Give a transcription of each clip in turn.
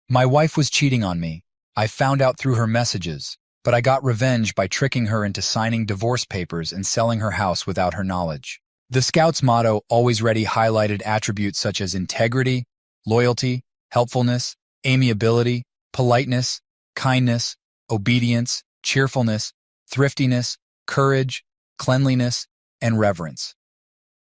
My wife was cheating on me. I found out through her messages, but I got revenge by tricking her into signing divorce papers and selling her house without her knowledge. The Scouts' motto, Always Ready, highlighted attributes such as integrity, loyalty, helpfulness, amiability, politeness, kindness, obedience, cheerfulness, thriftiness, courage, cleanliness, and reverence.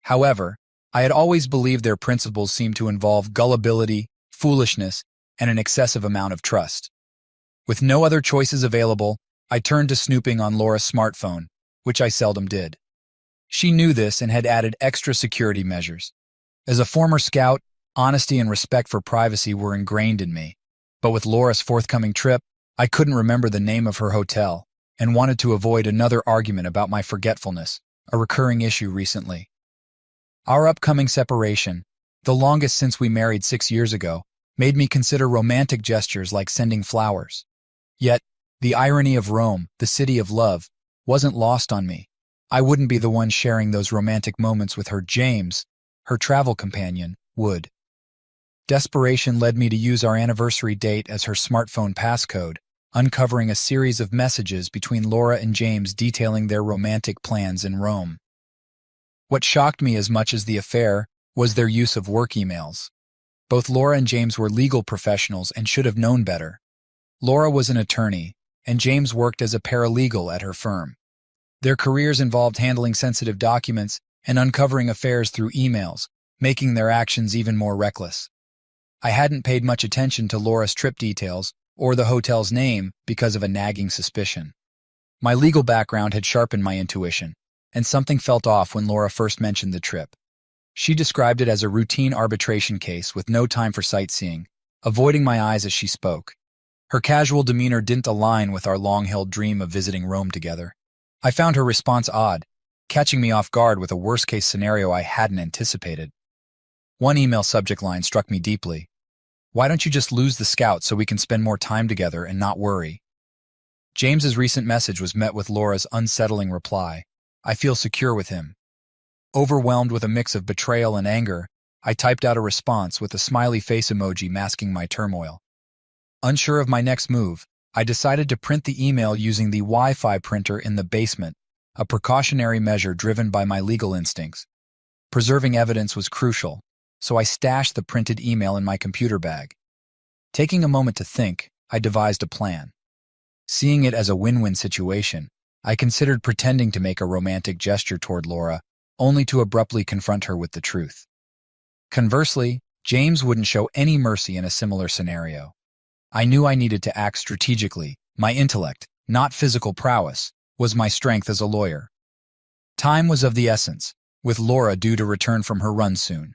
However, I had always believed their principles seemed to involve gullibility, foolishness, and an excessive amount of trust. With no other choices available, I turned to snooping on Laura's smartphone, which I seldom did. She knew this and had added extra security measures. As a former scout, honesty and respect for privacy were ingrained in me, but with Laura's forthcoming trip, I couldn't remember the name of her hotel and wanted to avoid another argument about my forgetfulness, a recurring issue recently. Our upcoming separation, the longest since we married 6 years ago, made me consider romantic gestures like sending flowers. Yet, the irony of Rome, the city of love, wasn't lost on me. I wouldn't be the one sharing those romantic moments with her. James, her travel companion, would. Desperation led me to use our anniversary date as her smartphone passcode, uncovering a series of messages between Laura and James detailing their romantic plans in Rome. What shocked me as much as the affair was their use of work emails. Both Laura and James were legal professionals and should have known better. Laura was an attorney, and James worked as a paralegal at her firm. Their careers involved handling sensitive documents and uncovering affairs through emails, making their actions even more reckless. I hadn't paid much attention to Laura's trip details or the hotel's name because of a nagging suspicion. My legal background had sharpened my intuition, and something felt off when Laura first mentioned the trip. She described it as a routine arbitration case with no time for sightseeing, avoiding my eyes as she spoke. Her casual demeanor didn't align with our long-held dream of visiting Rome together. I found her response odd, catching me off guard with a worst-case scenario I hadn't anticipated. One email subject line struck me deeply. "Why don't you just lose the scout so we can spend more time together and not worry?" James's recent message was met with Laura's unsettling reply. "I feel secure with him." Overwhelmed with a mix of betrayal and anger, I typed out a response with a smiley face emoji masking my turmoil. Unsure of my next move, I decided to print the email using the Wi-Fi printer in the basement, a precautionary measure driven by my legal instincts. Preserving evidence was crucial, so I stashed the printed email in my computer bag. Taking a moment to think, I devised a plan. Seeing it as a win-win situation, I considered pretending to make a romantic gesture toward Laura, only to abruptly confront her with the truth. Conversely, James wouldn't show any mercy in a similar scenario. I knew I needed to act strategically. My intellect, not physical prowess, was my strength as a lawyer. Time was of the essence, with Laura due to return from her run soon.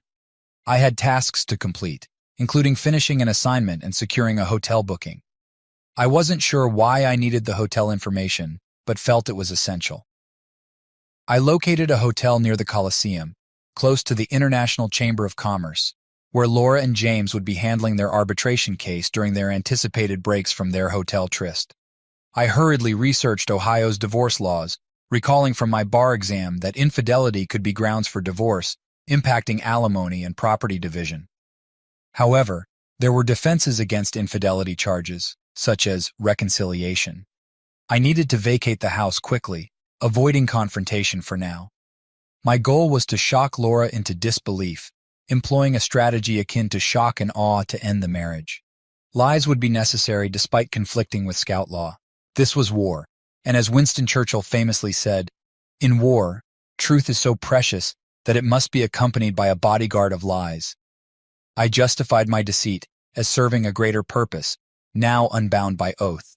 I had tasks to complete, including finishing an assignment and securing a hotel booking. I wasn't sure why I needed the hotel information, but felt it was essential. I located a hotel near the Colosseum, close to the International Chamber of Commerce, where Laura and James would be handling their arbitration case during their anticipated breaks from their hotel tryst. I hurriedly researched Ohio's divorce laws, recalling from my bar exam that infidelity could be grounds for divorce, impacting alimony and property division. However, there were defenses against infidelity charges, such as reconciliation. I needed to vacate the house quickly, avoiding confrontation for now. My goal was to shock Laura into disbelief, employing a strategy akin to shock and awe to end the marriage. Lies would be necessary despite conflicting with Scout law. This was war, and as Winston Churchill famously said, "In war, truth is so precious that it must be accompanied by a bodyguard of lies." I justified my deceit as serving a greater purpose, now unbound by oath.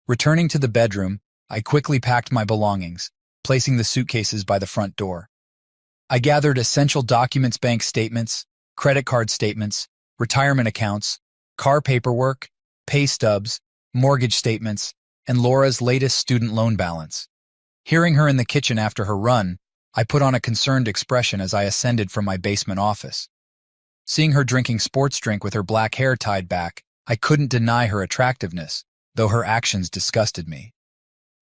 Returning to the bedroom, I quickly packed my belongings, placing the suitcases by the front door. I gathered essential documents, bank statements, credit card statements, retirement accounts, car paperwork, pay stubs, mortgage statements, and Laura's latest student loan balance. Hearing her in the kitchen after her run, I put on a concerned expression as I ascended from my basement office. Seeing her drinking sports drink with her black hair tied back, I couldn't deny her attractiveness, though her actions disgusted me.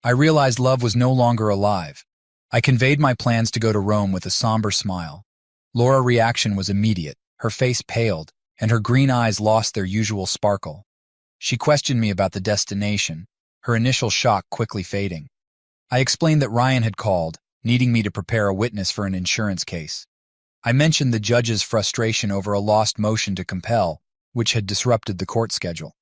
I realized love was no longer alive. I conveyed my plans to go to Rome with a somber smile. Laura's reaction was immediate. Her face paled, and her green eyes lost their usual sparkle. She questioned me about the destination, her initial shock quickly fading. I explained that Ryan had called, needing me to prepare a witness for an insurance case. I mentioned the judge's frustration over a lost motion to compel, which had disrupted the court schedule.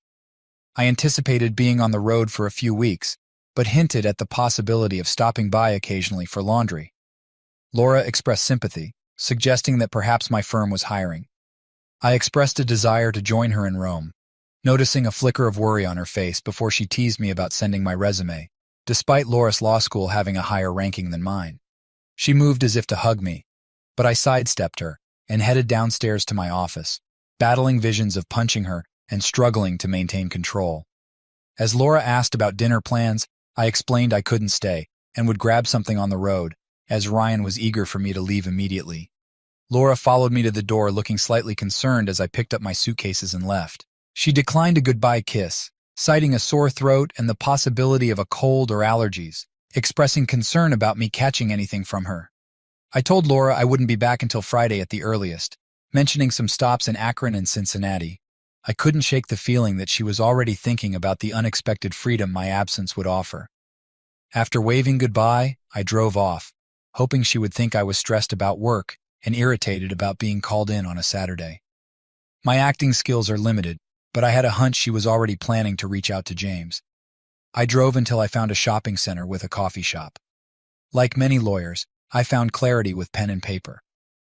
I anticipated being on the road for a few weeks, but hinted at the possibility of stopping by occasionally for laundry. Laura expressed sympathy, suggesting that perhaps my firm was hiring. I expressed a desire to join her in Rome, noticing a flicker of worry on her face before she teased me about sending my resume, despite Loras Law School having a higher ranking than mine. She moved as if to hug me, but I sidestepped her and headed downstairs to my office, battling visions of punching her and struggling to maintain control. As Laura asked about dinner plans, I explained I couldn't stay and would grab something on the road, as Ryan was eager for me to leave immediately. Laura followed me to the door looking slightly concerned as I picked up my suitcases and left. She declined a goodbye kiss, citing a sore throat and the possibility of a cold or allergies, expressing concern about me catching anything from her. I told Laura I wouldn't be back until Friday at the earliest, mentioning some stops in Akron and Cincinnati. I couldn't shake the feeling that she was already thinking about the unexpected freedom my absence would offer. After waving goodbye, I drove off, hoping she would think I was stressed about work and irritated about being called in on a Saturday. My acting skills are limited, but I had a hunch she was already planning to reach out to James. I drove until I found a shopping center with a coffee shop. Like many lawyers, I found clarity with pen and paper.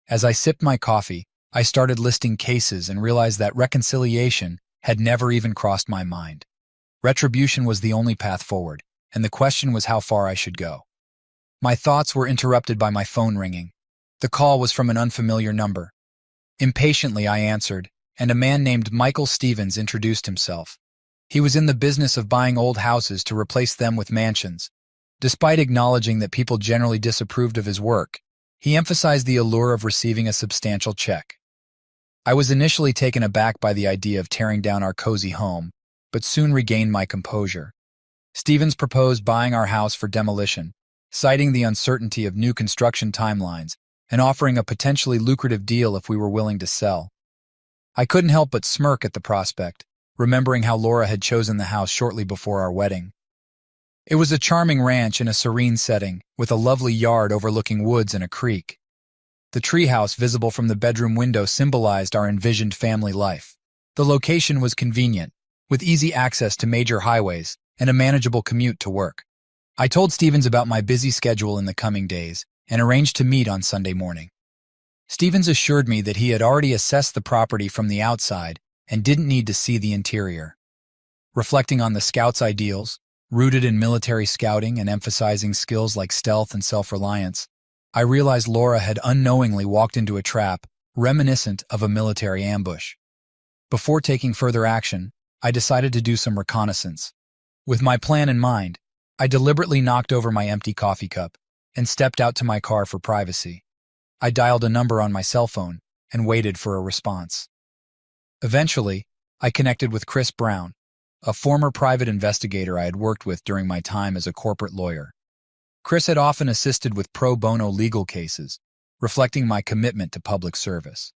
As I sipped my coffee, I started listing cases and realized that reconciliation had never even crossed my mind. Retribution was the only path forward, and the question was how far I should go. My thoughts were interrupted by my phone ringing. The call was from an unfamiliar number. Impatiently, I answered, and a man named Michael Stevens introduced himself. He was in the business of buying old houses to replace them with mansions. Despite acknowledging that people generally disapproved of his work, he emphasized the allure of receiving a substantial check. I was initially taken aback by the idea of tearing down our cozy home, but soon regained my composure. Stevens proposed buying our house for demolition, citing the uncertainty of new construction timelines and offering a potentially lucrative deal if we were willing to sell. I couldn't help but smirk at the prospect, remembering how Laura had chosen the house shortly before our wedding. It was a charming ranch in a serene setting, with a lovely yard overlooking woods and a creek. The treehouse visible from the bedroom window symbolized our envisioned family life. The location was convenient, with easy access to major highways and a manageable commute to work. I told Stevens about my busy schedule in the coming days and arranged to meet on Sunday morning. Stevens assured me that he had already assessed the property from the outside and didn't need to see the interior. Reflecting on the Scouts' ideals, rooted in military scouting and emphasizing skills like stealth and self-reliance, I realized Laura had unknowingly walked into a trap reminiscent of a military ambush. Before taking further action, I decided to do some reconnaissance. With my plan in mind, I deliberately knocked over my empty coffee cup and stepped out to my car for privacy. I dialed a number on my cell phone and waited for a response. Eventually, I connected with Chris Brown, a former private investigator I had worked with during my time as a corporate lawyer. Chris had often assisted with pro bono legal cases, reflecting my commitment to public service.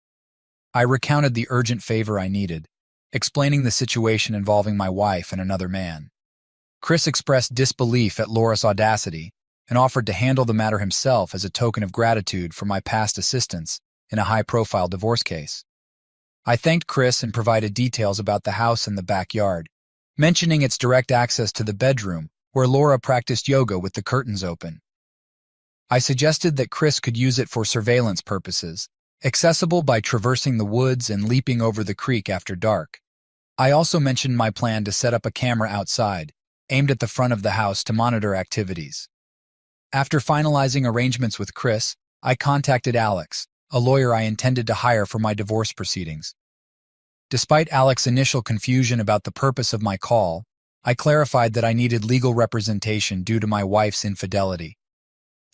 I recounted the urgent favor I needed, explaining the situation involving my wife and another man. Chris expressed disbelief at Laura's audacity and offered to handle the matter himself as a token of gratitude for my past assistance in a high-profile divorce case. I thanked Chris and provided details about the house and the backyard, mentioning its direct access to the bedroom where Laura practiced yoga with the curtains open. I suggested that Chris could use it for surveillance purposes, accessible by traversing the woods and leaping over the creek after dark. I also mentioned my plan to set up a camera outside, aimed at the front of the house to monitor activities. After finalizing arrangements with Chris, I contacted Alex, a lawyer I intended to hire for my divorce proceedings. Despite Alex's initial confusion about the purpose of my call, I clarified that I needed legal representation due to my wife's infidelity.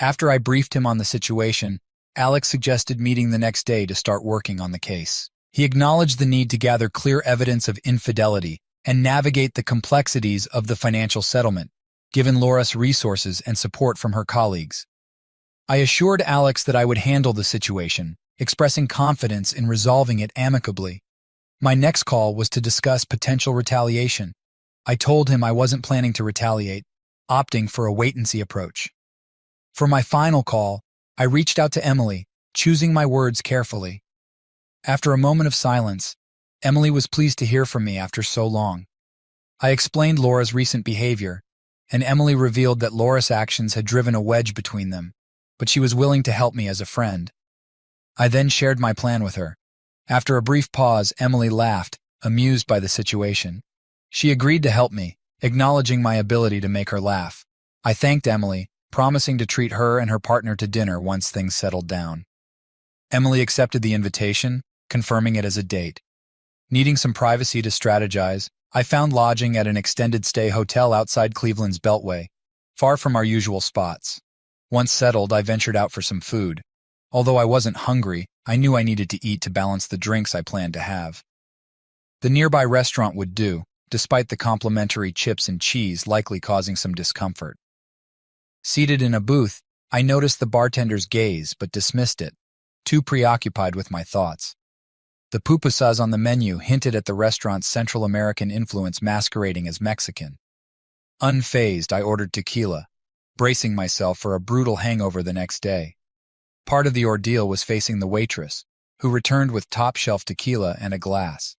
After I briefed him on the situation, Alex suggested meeting the next day to start working on the case. He acknowledged the need to gather clear evidence of infidelity and navigate the complexities of the financial settlement, given Laura's resources and support from her colleagues. I assured Alex that I would handle the situation, expressing confidence in resolving it amicably. My next call was to discuss potential retaliation. I told him I wasn't planning to retaliate, opting for a wait-and-see approach. For my final call, I reached out to Emily, choosing my words carefully. After a moment of silence, Emily was pleased to hear from me after so long. I explained Laura's recent behavior, and Emily revealed that Laura's actions had driven a wedge between them, but she was willing to help me as a friend. I then shared my plan with her. After a brief pause, Emily laughed, amused by the situation. She agreed to help me, acknowledging my ability to make her laugh. I thanked Emily, promising to treat her and her partner to dinner once things settled down. Emily accepted the invitation, confirming it as a date. Needing some privacy to strategize, I found lodging at an extended-stay hotel outside Cleveland's Beltway, far from our usual spots. Once settled, I ventured out for some food. Although I wasn't hungry, I knew I needed to eat to balance the drinks I planned to have. The nearby restaurant would do, despite the complimentary chips and cheese likely causing some discomfort. Seated in a booth, I noticed the bartender's gaze but dismissed it, too preoccupied with my thoughts. The pupusas on the menu hinted at the restaurant's Central American influence masquerading as Mexican. Unfazed, I ordered tequila, bracing myself for a brutal hangover the next day. Part of the ordeal was facing the waitress, who returned with top-shelf tequila and a glass.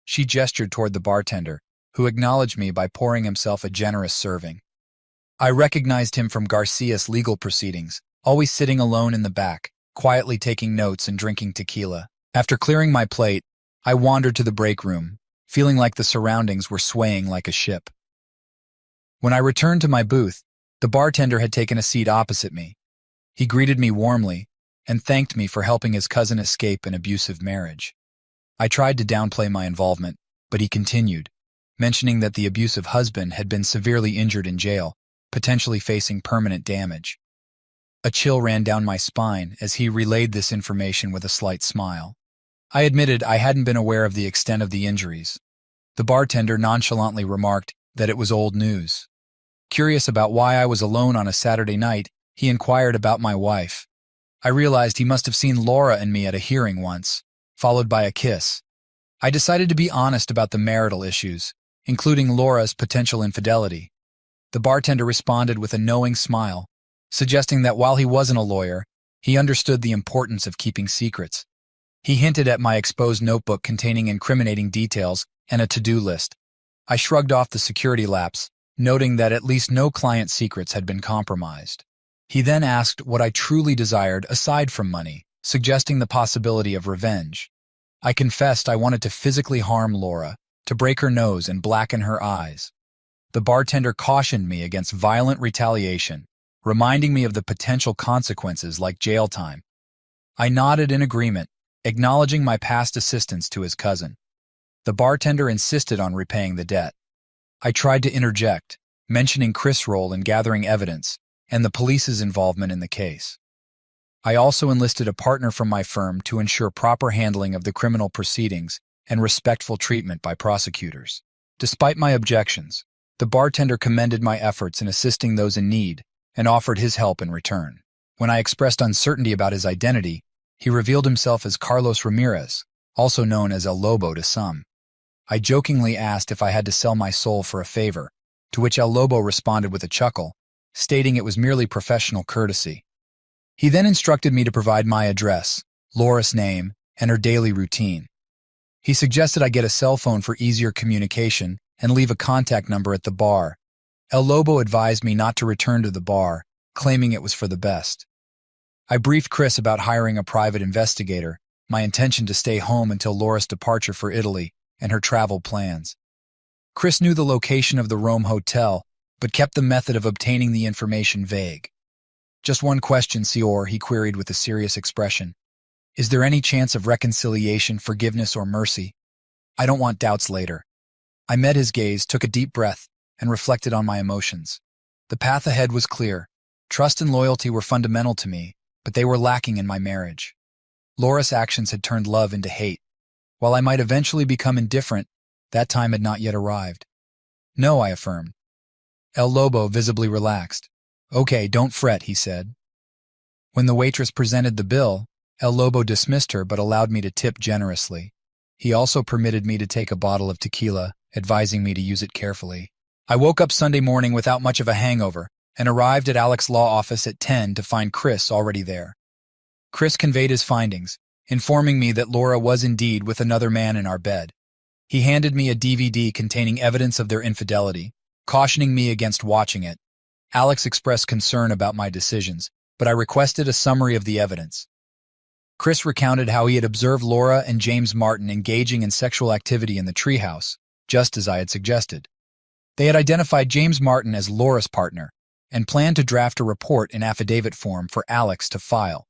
She gestured toward the bartender, who acknowledged me by pouring himself a generous serving. I recognized him from Garcia's legal proceedings, always sitting alone in the back, quietly taking notes and drinking tequila. After clearing my plate, I wandered to the break room, feeling like the surroundings were swaying like a ship. When I returned to my booth, the bartender had taken a seat opposite me. He greeted me warmly and thanked me for helping his cousin escape an abusive marriage. I tried to downplay my involvement, but he continued, mentioning that the abusive husband had been severely injured in jail, potentially facing permanent damage. A chill ran down my spine as he relayed this information with a slight smile. I admitted I hadn't been aware of the extent of the injuries. The bartender nonchalantly remarked that it was old news. Curious about why I was alone on a Saturday night, he inquired about my wife. I realized he must have seen Laura and me at a hearing once, followed by a kiss. I decided to be honest about the marital issues, including Laura's potential infidelity. The bartender responded with a knowing smile, suggesting that while he wasn't a lawyer, he understood the importance of keeping secrets. He hinted at my exposed notebook containing incriminating details and a to-do list. I shrugged off the security lapse, noting that at least no client secrets had been compromised. He then asked what I truly desired aside from money, suggesting the possibility of revenge. I confessed I wanted to physically harm Laura, to break her nose and blacken her eyes. The bartender cautioned me against violent retaliation, reminding me of the potential consequences like jail time. I nodded in agreement, acknowledging my past assistance to his cousin. The bartender insisted on repaying the debt. I tried to interject, mentioning Chris' role in gathering evidence and the police's involvement in the case. I also enlisted a partner from my firm to ensure proper handling of the criminal proceedings and respectful treatment by prosecutors. Despite my objections, the bartender commended my efforts in assisting those in need and offered his help in return. When I expressed uncertainty about his identity, he revealed himself as Carlos Ramirez, also known as El Lobo to some. I jokingly asked if I had to sell my soul for a favor, to which El Lobo responded with a chuckle, stating it was merely professional courtesy. He then instructed me to provide my address, Laura's name, and her daily routine. He suggested I get a cell phone for easier communication and leave a contact number at the bar. El Lobo advised me not to return to the bar, claiming it was for the best. I briefed Chris about hiring a private investigator, my intention to stay home until Laura's departure for Italy, and her travel plans. Chris knew the location of the Rome hotel, but kept the method of obtaining the information vague. "Just one question, Signor," he queried with a serious expression. "Is there any chance of reconciliation, forgiveness, or mercy? I don't want doubts later." I met his gaze, took a deep breath, and reflected on my emotions. The path ahead was clear. Trust and loyalty were fundamental to me, but they were lacking in my marriage. Laura's actions had turned love into hate. While I might eventually become indifferent, that time had not yet arrived. "No," I affirmed. El Lobo visibly relaxed. "Okay, don't fret," he said. When the waitress presented the bill, El Lobo dismissed her but allowed me to tip generously. He also permitted me to take a bottle of tequila, advising me to use it carefully. I woke up Sunday morning without much of a hangover and arrived at Alex's law office at 10 to find Chris already there. Chris conveyed his findings, informing me that Laura was indeed with another man in our bed. He handed me a DVD containing evidence of their infidelity, cautioning me against watching it. Alex expressed concern about my decisions, but I requested a summary of the evidence. Chris recounted how he had observed Laura and James Martin engaging in sexual activity in the treehouse, just as I had suggested. They had identified James Martin as Laura's partner and planned to draft a report in affidavit form for Alex to file.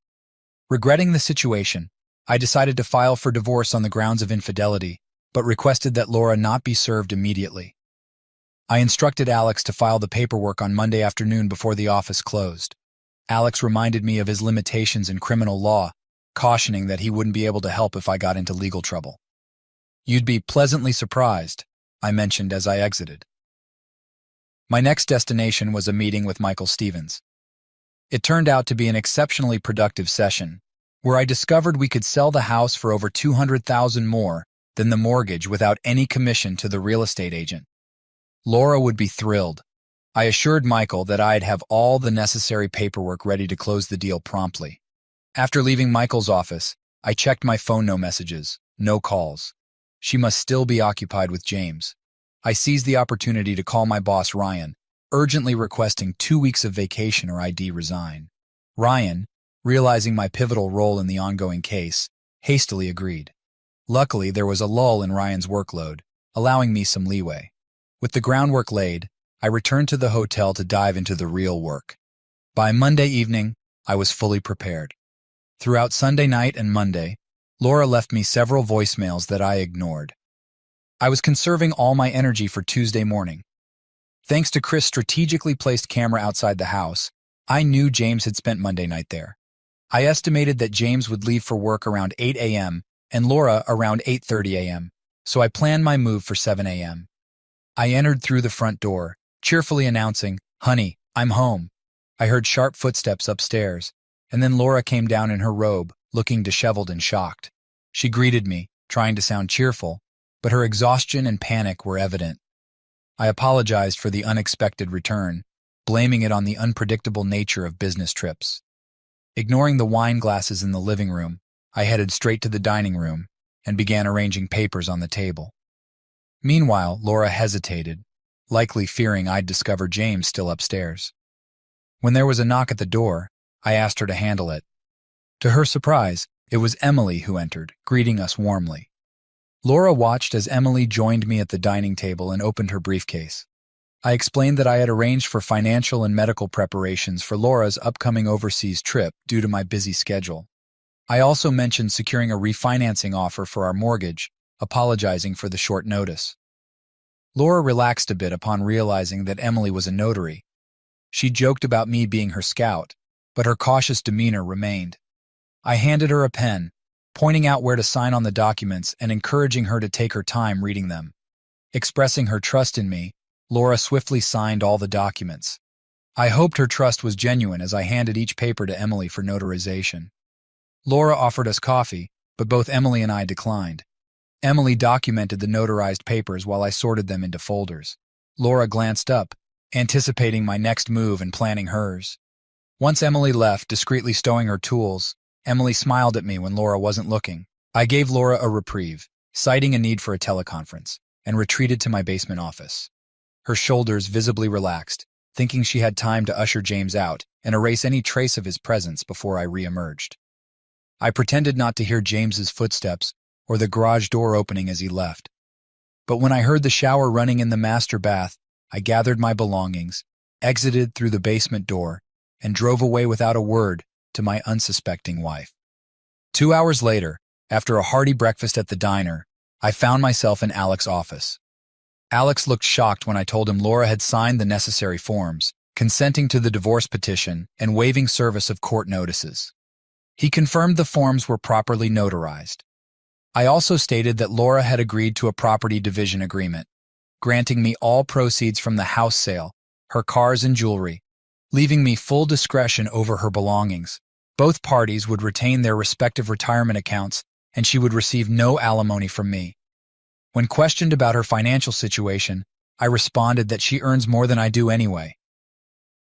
Regretting the situation, I decided to file for divorce on the grounds of infidelity, but requested that Laura not be served immediately. I instructed Alex to file the paperwork on Monday afternoon before the office closed. Alex reminded me of his limitations in criminal law, cautioning that he wouldn't be able to help if I got into legal trouble. "You'd be pleasantly surprised," I mentioned as I exited. My next destination was a meeting with Michael Stevens. It turned out to be an exceptionally productive session, where I discovered we could sell the house for over $200,000 more than the mortgage without any commission to the real estate agent. Laura would be thrilled. I assured Michael that I'd have all the necessary paperwork ready to close the deal promptly. After leaving Michael's office, I checked my phone. No messages, no calls. She must still be occupied with James. I seized the opportunity to call my boss, Ryan, urgently requesting 2 weeks of vacation or I'd resign. Ryan, realizing my pivotal role in the ongoing case, hastily agreed. Luckily, there was a lull in Ryan's workload, allowing me some leeway. With the groundwork laid, I returned to the hotel to dive into the real work. By Monday evening, I was fully prepared. Throughout Sunday night and Monday, Laura left me several voicemails that I ignored. I was conserving all my energy for Tuesday morning. Thanks to Chris' strategically placed camera outside the house, I knew James had spent Monday night there. I estimated that James would leave for work around 8 a.m. and Laura around 8:30 a.m., so I planned my move for 7 a.m. I entered through the front door, cheerfully announcing, "Honey, I'm home." I heard sharp footsteps upstairs, and then Laura came down in her robe, looking disheveled and shocked. She greeted me, trying to sound cheerful, but her exhaustion and panic were evident. I apologized for the unexpected return, blaming it on the unpredictable nature of business trips. Ignoring the wine glasses in the living room, I headed straight to the dining room and began arranging papers on the table. Meanwhile, Laura hesitated, likely fearing I'd discover James still upstairs. When there was a knock at the door, I asked her to handle it. To her surprise, it was Emily who entered, greeting us warmly. Laura watched as Emily joined me at the dining table and opened her briefcase. I explained that I had arranged for financial and medical preparations for Laura's upcoming overseas trip due to my busy schedule. I also mentioned securing a refinancing offer for our mortgage, apologizing for the short notice. Laura relaxed a bit upon realizing that Emily was a notary. She joked about me being her scout, but her cautious demeanor remained. I handed her a pen, pointing out where to sign on the documents and encouraging her to take her time reading them. Expressing her trust in me, Laura swiftly signed all the documents. I hoped her trust was genuine as I handed each paper to Emily for notarization. Laura offered us coffee, but both Emily and I declined. Emily documented the notarized papers while I sorted them into folders. Laura glanced up, anticipating my next move and planning hers. Once Emily left, discreetly stowing her tools, Emily smiled at me when Laura wasn't looking. I gave Laura a reprieve, citing a need for a teleconference, and retreated to my basement office. Her shoulders visibly relaxed, thinking she had time to usher James out and erase any trace of his presence before I re-emerged. I pretended not to hear James's footsteps or the garage door opening as he left. But when I heard the shower running in the master bath, I gathered my belongings, exited through the basement door, and drove away without a word to my unsuspecting wife. 2 hours later, after a hearty breakfast at the diner, I found myself in Alex's office. Alex looked shocked when I told him Laura had signed the necessary forms, consenting to the divorce petition and waiving service of court notices. He confirmed the forms were properly notarized. I also stated that Laura had agreed to a property division agreement, granting me all proceeds from the house sale, her cars and jewelry, leaving me full discretion over her belongings. Both parties would retain their respective retirement accounts and she would receive no alimony from me. When questioned about her financial situation, I responded that she earns more than I do anyway.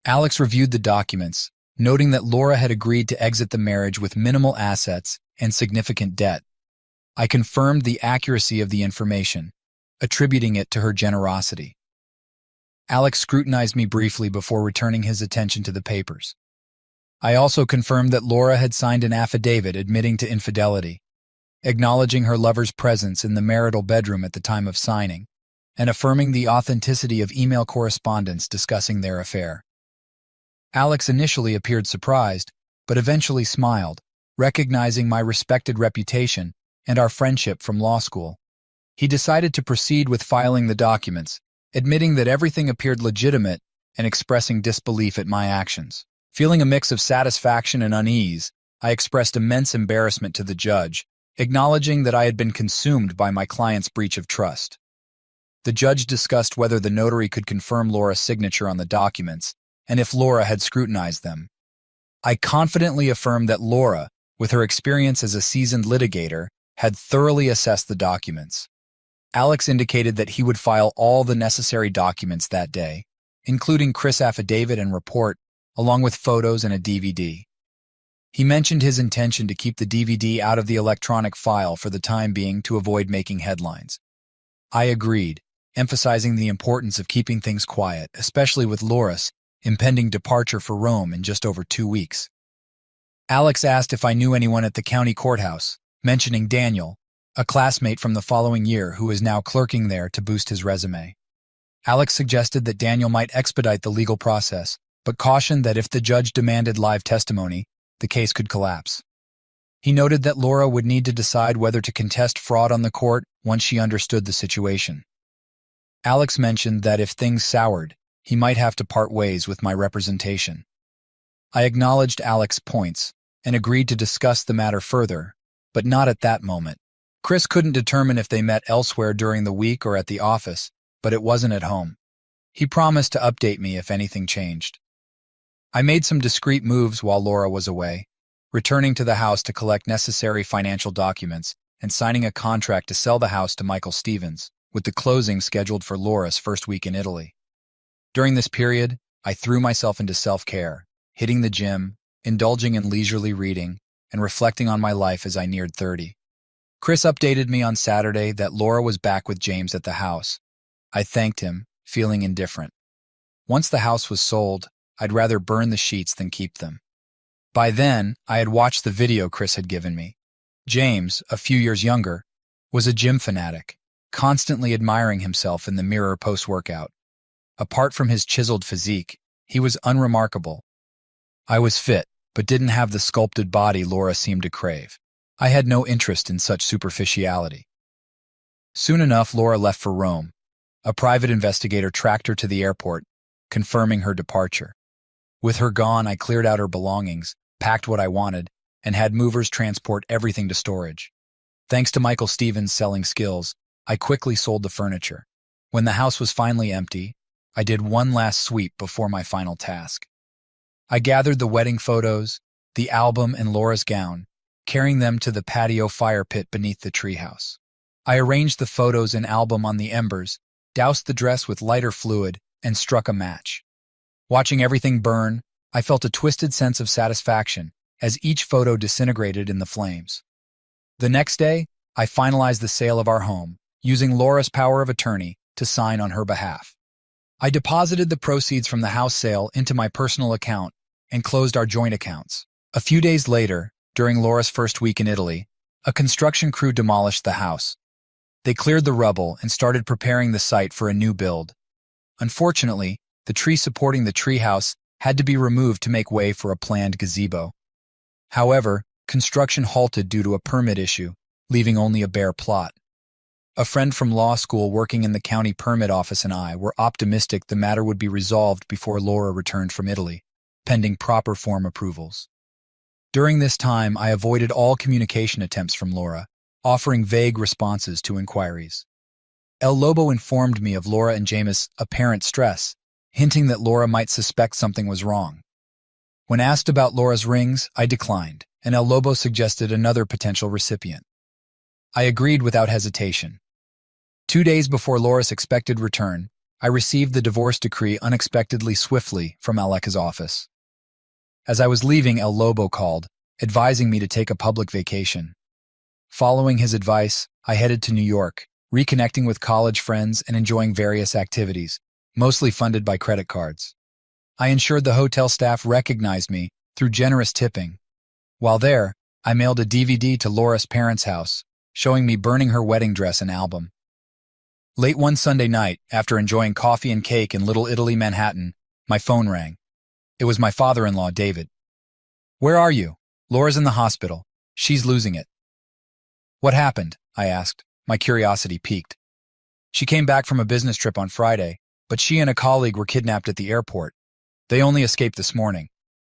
Alex reviewed the documents, noting that Laura had agreed to exit the marriage with minimal assets and significant debt. I confirmed the accuracy of the information, attributing it to her generosity. Alex scrutinized me briefly before returning his attention to the papers. I also confirmed that Laura had signed an affidavit admitting to infidelity, acknowledging her lover's presence in the marital bedroom at the time of signing, and affirming the authenticity of email correspondence discussing their affair. Alex initially appeared surprised, but eventually smiled, recognizing my respected reputation and our friendship from law school. He decided to proceed with filing the documents, admitting that everything appeared legitimate and expressing disbelief at my actions. Feeling a mix of satisfaction and unease, I expressed immense embarrassment to the judge, acknowledging that I had been consumed by my client's breach of trust. The judge discussed whether the notary could confirm Laura's signature on the documents, and if Laura had scrutinized them. I confidently affirmed that Laura, with her experience as a seasoned litigator, had thoroughly assessed the documents. Alex indicated that he would file all the necessary documents that day, including Chris' affidavit and report, along with photos and a DVD. He mentioned his intention to keep the DVD out of the electronic file for the time being to avoid making headlines. I agreed, emphasizing the importance of keeping things quiet, especially with Laura's impending departure for Rome in just over 2 weeks. Alex asked if I knew anyone at the county courthouse, mentioning Daniel, a classmate from the following year who is now clerking there to boost his resume. Alex suggested that Daniel might expedite the legal process, but cautioned that if the judge demanded live testimony, the case could collapse. He noted that Laura would need to decide whether to contest fraud on the court once she understood the situation. Alex mentioned that if things soured, he might have to part ways with my representation. I acknowledged Alex's points and agreed to discuss the matter further, but not at that moment. Chris couldn't determine if they met elsewhere during the week or at the office, but it wasn't at home. He promised to update me if anything changed. I made some discreet moves while Laura was away, returning to the house to collect necessary financial documents and signing a contract to sell the house to Michael Stevens, with the closing scheduled for Laura's first week in Italy. During this period, I threw myself into self-care, hitting the gym, indulging in leisurely reading, and reflecting on my life as I neared 30. Chris updated me on Saturday that Laura was back with James at the house. I thanked him, feeling indifferent. Once the house was sold, I'd rather burn the sheets than keep them. By then, I had watched the video Chris had given me. James, a few years younger, was a gym fanatic, constantly admiring himself in the mirror post-workout. Apart from his chiseled physique, he was unremarkable. I was fit, but didn't have the sculpted body Laura seemed to crave. I had no interest in such superficiality. Soon enough, Laura left for Rome. A private investigator tracked her to the airport, confirming her departure. With her gone, I cleared out her belongings, packed what I wanted, and had movers transport everything to storage. Thanks to Michael Stevens' selling skills, I quickly sold the furniture. When the house was finally empty, I did one last sweep before my final task. I gathered the wedding photos, the album, and Laura's gown, carrying them to the patio fire pit beneath the treehouse. I arranged the photos and album on the embers, doused the dress with lighter fluid, and struck a match. Watching everything burn, I felt a twisted sense of satisfaction as each photo disintegrated in the flames. The next day, I finalized the sale of our home, using Laura's power of attorney to sign on her behalf. I deposited the proceeds from the house sale into my personal account and closed our joint accounts. A few days later, during Laura's first week in Italy, a construction crew demolished the house. They cleared the rubble and started preparing the site for a new build. Unfortunately, the tree supporting the treehouse had to be removed to make way for a planned gazebo. However, construction halted due to a permit issue, leaving only a bare plot. A friend from law school working in the county permit office and I were optimistic the matter would be resolved before Laura returned from Italy, pending proper form approvals. During this time, I avoided all communication attempts from Laura, offering vague responses to inquiries. El Lobo informed me of Laura and James' apparent stress, hinting that Laura might suspect something was wrong. When asked about Laura's rings, I declined, and El Lobo suggested another potential recipient. I agreed without hesitation. 2 days before Laura's expected return, I received the divorce decree unexpectedly swiftly from Aleka's office. As I was leaving, El Lobo called, advising me to take a public vacation. Following his advice, I headed to New York, reconnecting with college friends and enjoying various activities, mostly funded by credit cards. I ensured the hotel staff recognized me through generous tipping. While there, I mailed a DVD to Laura's parents' house, showing me burning her wedding dress and album. Late one Sunday night, after enjoying coffee and cake in Little Italy, Manhattan, my phone rang. It was my father-in-law, David. "Where are you?" "Laura's in the hospital. She's losing it." "What happened?" I asked, my curiosity piqued. "She came back from a business trip on Friday, but she and a colleague were kidnapped at the airport. They only escaped this morning.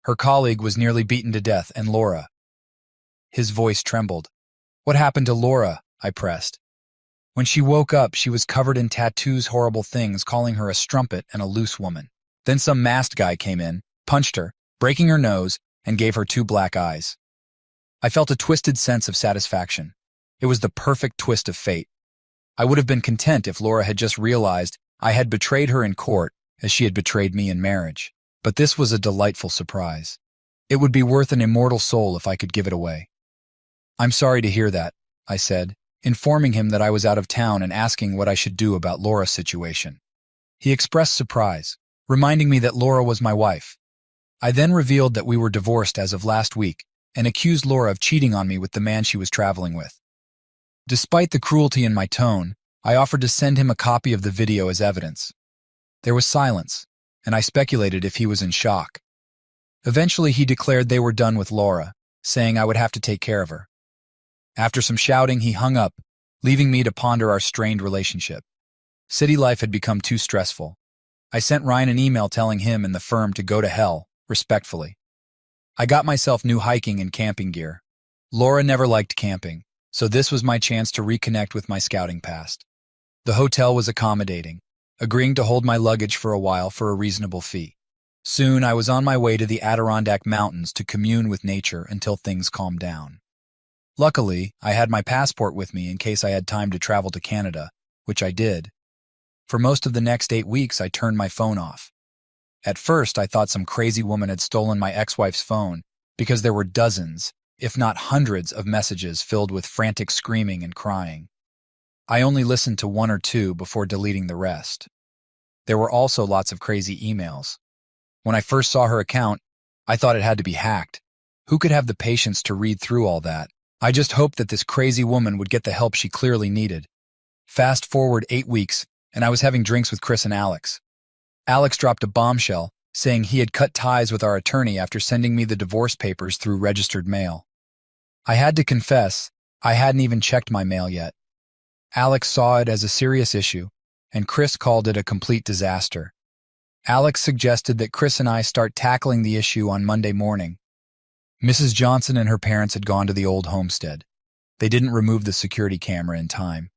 Her colleague was nearly beaten to death, and Laura—" His voice trembled. "What happened to Laura?" I pressed. "When she woke up, she was covered in tattoos, horrible things, calling her a strumpet and a loose woman. Then some masked guy came in, punched her, breaking her nose, and gave her 2 black eyes." I felt a twisted sense of satisfaction. It was the perfect twist of fate. I would have been content if Laura had just realized I had betrayed her in court as she had betrayed me in marriage. But this was a delightful surprise. It would be worth an immortal soul if I could give it away. "I'm sorry to hear that," I said, informing him that I was out of town and asking what I should do about Laura's situation. He expressed surprise, reminding me that Laura was my wife. I then revealed that we were divorced as of last week and accused Laura of cheating on me with the man she was traveling with. Despite the cruelty in my tone, I offered to send him a copy of the video as evidence. There was silence, and I speculated if he was in shock. Eventually, he declared they were done with Laura, saying I would have to take care of her. After some shouting, he hung up, leaving me to ponder our strained relationship. City life had become too stressful. I sent Ryan an email telling him and the firm to go to hell, respectfully. I got myself new hiking and camping gear. Laura never liked camping, so this was my chance to reconnect with my scouting past. The hotel was accommodating, agreeing to hold my luggage for a while for a reasonable fee. Soon I was on my way to the Adirondack Mountains to commune with nature until things calmed down. Luckily, I had my passport with me in case I had time to travel to Canada, which I did. For most of the next 8 weeks, I turned my phone off. At first, I thought some crazy woman had stolen my ex-wife's phone because there were dozens, if not hundreds, of messages filled with frantic screaming and crying. I only listened to 1 or 2 before deleting the rest. There were also lots of crazy emails. When I first saw her account, I thought it had to be hacked. Who could have the patience to read through all that? I just hoped that this crazy woman would get the help she clearly needed. Fast forward 8 weeks, and I was having drinks with Chris and Alex. Alex dropped a bombshell, saying he had cut ties with our attorney after sending me the divorce papers through registered mail. I had to confess, I hadn't even checked my mail yet. Alex saw it as a serious issue, and Chris called it a complete disaster. Alex suggested that Chris and I start tackling the issue on Monday morning. Mrs. Johnson and her parents had gone to the old homestead. They didn't remove the security camera in time.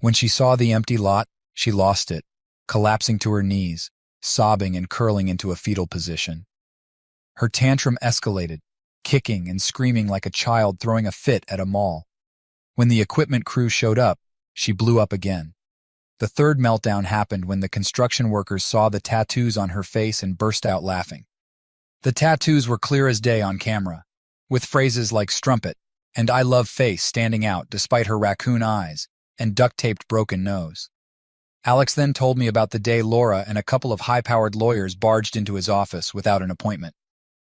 When she saw the empty lot, she lost it, collapsing to her knees, sobbing and curling into a fetal position. Her tantrum escalated, kicking and screaming like a child throwing a fit at a mall. When the equipment crew showed up, she blew up again. The third meltdown happened when the construction workers saw the tattoos on her face and burst out laughing. The tattoos were clear as day on camera, with phrases like strumpet and I love face standing out despite her raccoon eyes and duct-taped broken nose. Alex then told me about the day Laura and a couple of high-powered lawyers barged into his office without an appointment.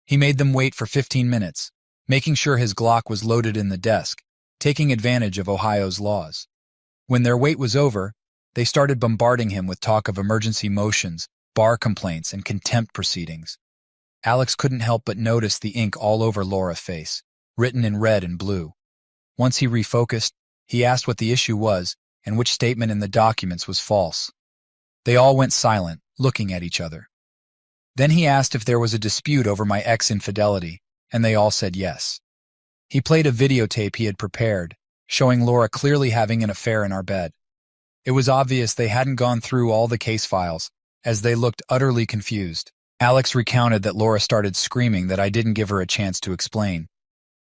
He made them wait for 15 minutes, making sure his Glock was loaded in the desk, taking advantage of Ohio's laws. When their wait was over, they started bombarding him with talk of emergency motions, bar complaints, and contempt proceedings. Alex couldn't help but notice the ink all over Laura's face, written in red and blue. Once he refocused, he asked what the issue was and which statement in the documents was false. They all went silent, looking at each other. Then he asked if there was a dispute over my ex-infidelity, and they all said yes. He played a videotape he had prepared, showing Laura clearly having an affair in our bed. It was obvious they hadn't gone through all the case files, as they looked utterly confused. Alex recounted that Laura started screaming that I didn't give her a chance to explain.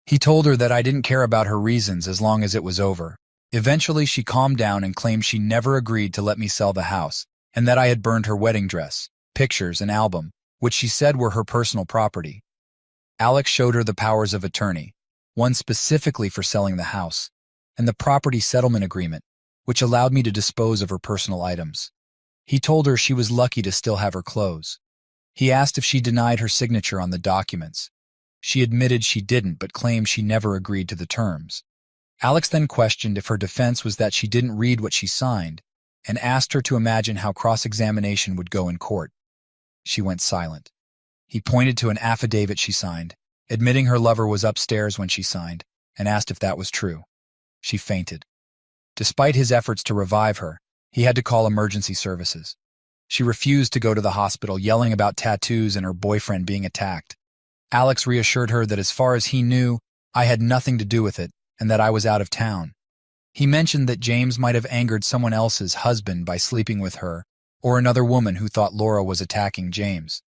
He told her that I didn't care about her reasons as long as it was over. Eventually, she calmed down and claimed she never agreed to let me sell the house, and that I had burned her wedding dress, pictures, and album, which she said were her personal property. Alex showed her the powers of attorney, one specifically for selling the house, and the property settlement agreement, which allowed me to dispose of her personal items. He told her she was lucky to still have her clothes. He asked if she denied her signature on the documents. She admitted she didn't, but claimed she never agreed to the terms. Alex then questioned if her defense was that she didn't read what she signed, and asked her to imagine how cross-examination would go in court. She went silent. He pointed to an affidavit she signed, admitting her lover was upstairs when she signed, and asked if that was true. She fainted. Despite his efforts to revive her, he had to call emergency services. She refused to go to the hospital, yelling about tattoos and her boyfriend being attacked. Alex reassured her that as far as he knew, I had nothing to do with it and that I was out of town. He mentioned that James might have angered someone else's husband by sleeping with her, or another woman who thought Laura was attacking James.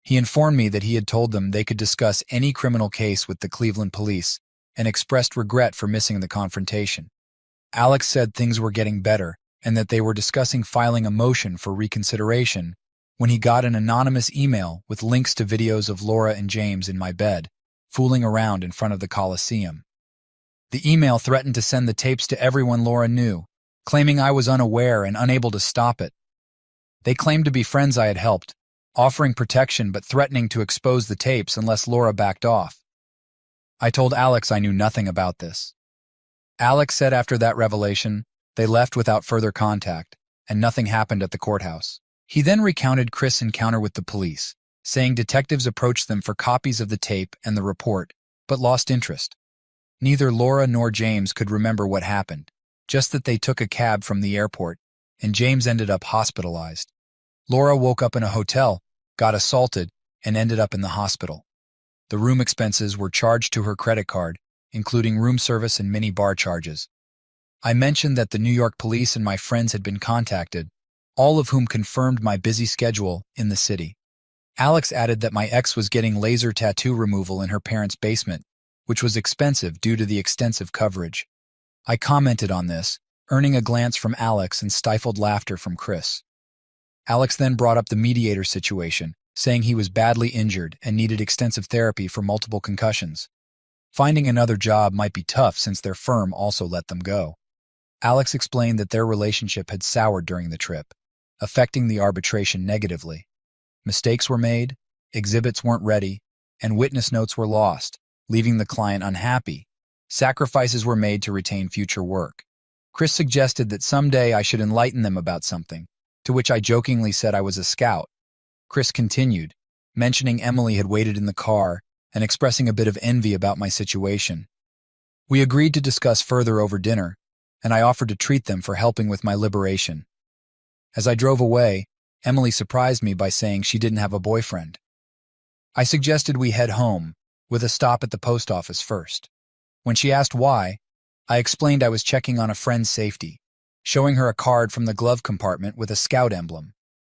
He informed me that he had told them they could discuss any criminal case with the Cleveland police and expressed regret for missing the confrontation. Alex said things were getting better and that they were discussing filing a motion for reconsideration when he got an anonymous email with links to videos of Laura and James in my bed, fooling around in front of the Coliseum. The email threatened to send the tapes to everyone Laura knew, claiming I was unaware and unable to stop it. They claimed to be friends I had helped, offering protection but threatening to expose the tapes unless Laura backed off. I told Alex I knew nothing about this. Alex said after that revelation, they left without further contact, and nothing happened at the courthouse. He then recounted Chris' encounter with the police, saying detectives approached them for copies of the tape and the report, but lost interest. Neither Laura nor James could remember what happened, just that they took a cab from the airport, and James ended up hospitalized. Laura woke up in a hotel, got assaulted, and ended up in the hospital. The room expenses were charged to her credit card, including room service and mini bar charges. I mentioned that the New York police and my friends had been contacted, all of whom confirmed my busy schedule in the city. Alex added that my ex was getting laser tattoo removal in her parents' basement, which was expensive due to the extensive coverage. I commented on this, earning a glance from Alex and stifled laughter from Chris. Alex then brought up the mediator situation, saying he was badly injured and needed extensive therapy for multiple concussions. Finding another job might be tough since their firm also let them go. Alex explained that their relationship had soured during the trip, affecting the arbitration negatively. Mistakes were made, exhibits weren't ready, and witness notes were lost, leaving the client unhappy. Sacrifices were made to retain future work. Chris suggested that someday I should enlighten them about something, to which I jokingly said I was a scout. Chris continued, mentioning Emily had waited in the car and expressing a bit of envy about my situation. We agreed to discuss further over dinner, and I offered to treat them for helping with my liberation. As I drove away, Emily surprised me by saying she didn't have a boyfriend. I suggested we head home, with a stop at the post office first. When she asked why, I explained I was checking on a friend's safety, showing her a card from the glove compartment with a scout emblem.